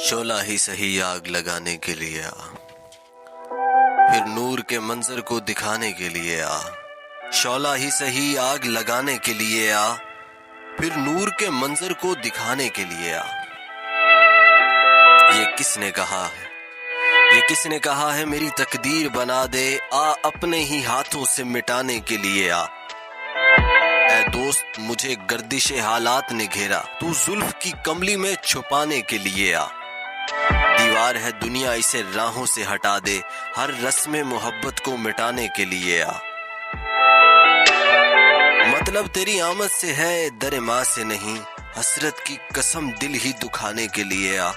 शोला ही सही आग लगाने के लिए आ, फिर नूर के मंजर को दिखाने के लिए आ। शोला ही सही आग लगाने के लिए आ, फिर नूर के मंजर को दिखाने के लिए आ। ये किसने कहा है, ये किसने कहा है मेरी तकदीर बना दे, आ अपने ही हाथों से मिटाने के लिए आ। ऐ दोस्त मुझे गर्दिश हालात ने घेरा, तू जुल्फ की कमली में छुपाने के लिए आ। दीवार है दुनिया इसे राहों से हटा दे, हर रस्म मोहब्बत को मिटाने के लिए आ। मतलब तेरी आमद से है दर माँ से नहीं, हसरत की कसम दिल ही दुखाने के लिए आ।